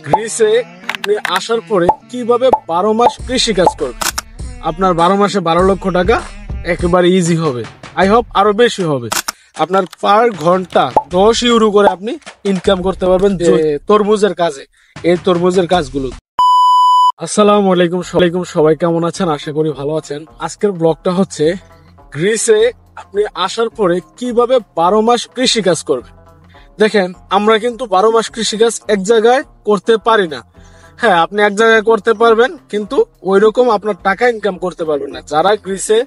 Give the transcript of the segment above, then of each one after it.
গ্রিসে আপনি আসার পরে কিভাবে 12 মাস কৃষি কাজ করবেন, আপনার 12 মাসে 12 লক্ষ টাকা একেবারে ইজি হবে। আই হোপ আরো বেশি হবে। আপনার পার ঘন্টা 10 ইউরো করে আপনি ইনকাম করতে পারবেন তরমুজের কাজে, এই তরমুজের কাজগুলো। আসসালামু আলাইকুম, সবাই কেমন আছেন? আশা করি ভালো আছেন। আজকের ব্লগটা হচ্ছে গ্রিসে আপনি আসার পরে কিভাবে 12 মাস কৃষি কাজ করবেন। দেখেন, আমরা কিন্তু 12 মাস কৃষিকাজ এক জায়গায় করতে পারি না। হ্যাঁ, আপনি এক জায়গায় করতে পারবেন, কিন্তু ওই রকম আপনার টাকা ইনকাম করতে পারবেন না। যারা গ্রিসে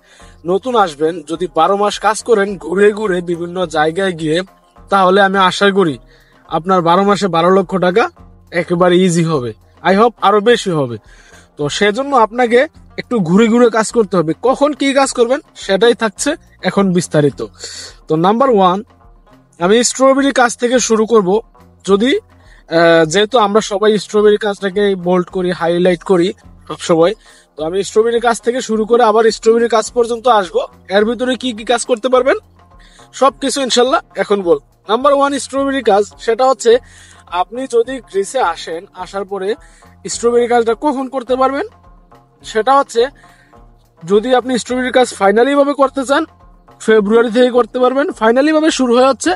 নতুন আসবেন, যদি 12 মাস কাজ করেন ঘুরে ঘুরে বিভিন্ন জায়গায় গিয়ে, তাহলে আমি আশা করি আপনার 12 মাসে 12 লক্ষ টাকা একেবারে ইজি হবে। আই হোপ আরো বেশি হবে। তো সেজন্য আপনাকে একটু ঘুরে ঘুরে কাজ করতে হবে। কখন কি কাজ করবেন সেটাই থাকছে এখন বিস্তারিত। তো নাম্বার 1, আমি স্ট্রবেরি কাজ থেকে শুরু করব। যেহেতু আমরা সবাই স্ট্রবেরি কাজটাকে বোল্ড করি, হাইলাইট করি সবসময়, তো আমি স্ট্রবেরি কাজ থেকে শুরু করে আবার স্ট্রবেরি কাজ পর্যন্ত আসবো। এর ভিতরে কি কি কাজ করতে পারবেন সবকিছু ইনশাল্লাহ এখন বল। নাম্বার 1 স্ট্রবেরি কাজ, সেটা হচ্ছে আপনি যদি গ্রিসে আসেন, আসার পরে স্ট্রবেরি কাজটা কখন করতে পারবেন, সেটা হচ্ছে যদি আপনি স্ট্রবেরি কাজ ফাইনালি ভাবে করতে চান, ফেব্রুয়ারি থেকে করতে পারবেন। ফাইনালি ভাবে শুরু হয়ে হচ্ছে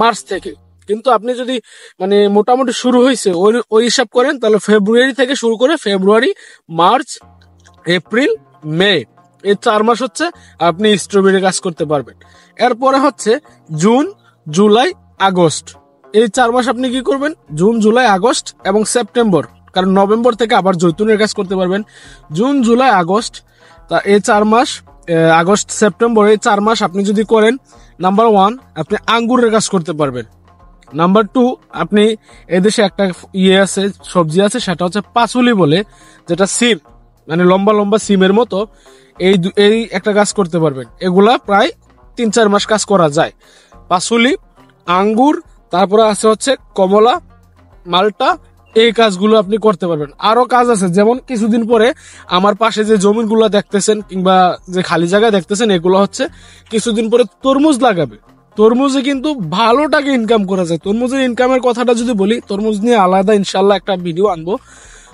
মার্চ থেকে, কিন্তু আপনি যদি মানে মোটামুটি শুরু হয়েছে ওই হিসাব করেন, তাহলে ফেব্রুয়ারি থেকে শুরু করে ফেব্রুয়ারি, মার্চ, এপ্রিল, মে, এই 4 মাস হচ্ছে আপনি স্ট্রবেরি কাজ করতে পারবেন। এরপরে হচ্ছে জুন, জুলাই, আগস্ট, এই 4 মাস আপনি কি করবেন? জুন, জুলাই, আগস্ট এবং সেপ্টেম্বর, কারণ নভেম্বর থেকে আবার জৈতুনের কাজ করতে পারবেন। জুন, জুলাই, আগস্ট, তা এই 4 মাস, আগস্ট, সেপ্টেম্বর, এই 4 মাস আপনি যদি করেন, নাম্বার 1 আপনি আঙ্গুরের কাজ করতে পারবেন। নাম্বার 2, আপনি এদেশে একটা আছে, সবজি আছে, সেটা হচ্ছে পাসুলি বলে, যেটা সিম, মানে লম্বা লম্বা সিমের মতো, এই একটা কাজ করতে পারবেন। এগুলা প্রায় 3-4 মাস কাজ করা যায়। পাসুলি, আঙ্গুর, তারপরে আছে হচ্ছে কমলা, মালটা, এই কাজগুলো আপনি করতে পারবেন। আরো কাজ আছে, যেমন কিছুদিন পরে আমার পাশে যে জমিগুলো দেখতেছেন কিংবা যে খালি জায়গা দেখতেছেন, এগুলো হচ্ছে কিছুদিন পরে তরমুজ লাগাবে। তরমুজে কিন্তু ভালো টাকা ইনকাম করা যায়। তরমুজের ইনকামের কথাটা যদি বলি, তরমুজ নিয়ে আলাদা ইনশাল্লাহ একটা ভিডিও আনবো।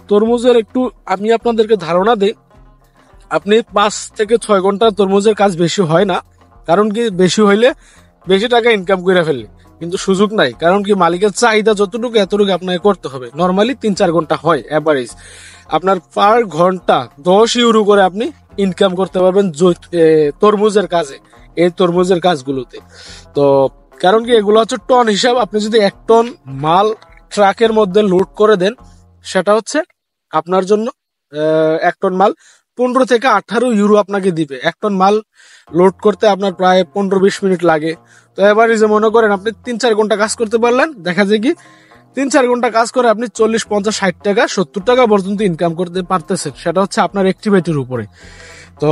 তরমুজের একটু আমি আপনাদেরকে ধারণা দিই। আপনি 5 থেকে 6 ঘন্টা তরমুজের কাজ বেশি হয় না, কারণ কি বেশি হইলে বেশি টাকা ইনকাম করে ফেললে কিন্তু সুযোগ নাই। কারণ কি মালিকের চাহিদা যতটুকু এতটুকু আপনাকে করতে হবে। নর্মালি 3-4 ঘন্টা হয় এভারেজ। আপনার পার ঘন্টা 10 ইউরো করে আপনি ইনকাম করতে পারবেন তরমুজের কাজে, এই তরমুজের কাজগুলোতে। তো কারণ কি এগুলো হচ্ছে টন হিসাব। আপনি যদি 1 টন মাল ট্রাকের মধ্যে লোড করে দেন, সেটা হচ্ছে আপনার জন্য 1 টন মাল 15 থেকে 18 ইউরো আপনাকে দিবে। 1 টন মাল লোড করতে আপনার প্রায় 15-20 মিনিট লাগে। তো এবারে যে মনে করেন আপনি 3-4 ঘন্টা কাজ করতে পারলেন, দেখা যায় কি 3-4 ঘন্টা কাজ করে আপনি 40, 50, 60 টাকা, 70 টাকা পর্যন্ত ইনকাম করতে পারতেছেন। সেটা হচ্ছে আপনার অ্যাক্টিভিটির উপরে। তো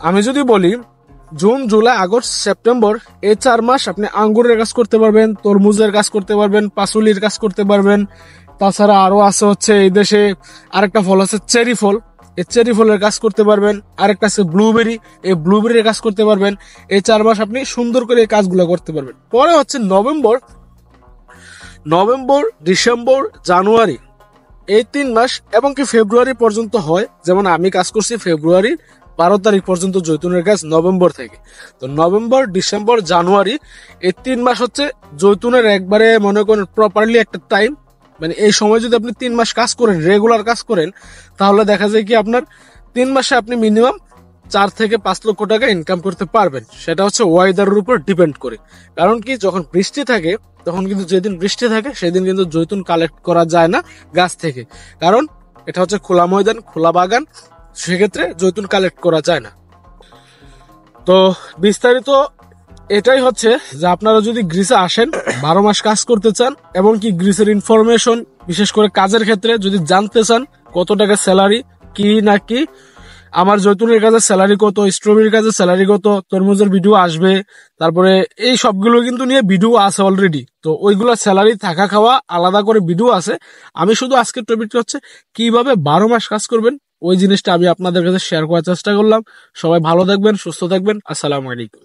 আমি যদি বলি, জুন, জুলাই, আগস্ট, সেপ্টেম্বর, এই 4 মাস আপনি আঙ্গুরের কাজ করতে পারবেন, তরমুজের কাজ করতে পারবেন, পাসুলির কাজ করতে পারবেন। তাছাড়া আরো আছে হচ্ছে এই দেশে আরেকটা ফল আছে চেরি ফল, এই চেরি ফলের কাজ করতে পারবেন। আরেকটা আছে ব্লুবেরি, এই ব্লুবেরির কাজ করতে পারবেন। এই 4 মাস আপনি সুন্দর করে এই কাজগুলো করতে পারবেন। পরে হচ্ছে নভেম্বর, ডিসেম্বর, জানুয়ারি, এই 3 মাস এবং কি ফেব্রুয়ারি পর্যন্ত হয়। যেমন আমি কাজ করছি ফেব্রুয়ারি 12 তারিখ পর্যন্ত জৈতুনের কাজ, নভেম্বর থেকে। তো নভেম্বর, ডিসেম্বর, জানুয়ারি, এই 3 মাস হচ্ছে জৈতুনের একবারে মনে করেন প্রপারলি একটা টাইম। মানে এই সময় যদি আপনি 3 মাস কাজ করেন, রেগুলার কাজ করেন, তাহলে দেখা যায় কি আপনার 3 মাসে আপনি মিনিমাম 4 থেকে 5 লক্ষ টাকা ইনকাম করতে পারবেন। সেটা হচ্ছে ওয়েদারের উপর ডিপেন্ড করে। কারণ কি যখন বৃষ্টি থাকে, তখন কিন্তু যেদিন বৃষ্টি থাকে সেদিন কিন্তু জৈতুন কালেক্ট করা যায় না গাছ থেকে, কারণ এটা হচ্ছে খোলা ময়দান, খোলা বাগান, সেক্ষেত্রে জৈতুন কালেক্ট করা যায় না। তো বিস্তারিত এটাই হচ্ছে যে আপনারা যদি গ্রিসে আসেন, 12 মাস কাজ করতে চান এবং কি গ্রিসের ইনফরমেশন বিশেষ করে কাজের ক্ষেত্রে যদি জানতে চান, কত টাকা স্যালারি, কি না কি, আমার জৈতুনের কাজের স্যালারি কত, স্ট্রবেরির কাজের স্যালারি কত, তরমুজের ভিডিও আসবে, তারপরে এই সবগুলো কিন্তু নিয়ে ভিডিও আছে অলরেডি। তো ওইগুলো স্যালারি, থাকা, খাওয়া আলাদা করে ভিডিও আছে। আমি শুধু আজকের টপিকটা হচ্ছে কিভাবে 12 মাস কাজ করবেন, ওই জিনিসটা আমি আপনাদের কাছে শেয়ার করার চেষ্টা করলাম। সবাই ভালো থাকবেন, সুস্থ থাকবেন। আসসালামু আলাইকুম।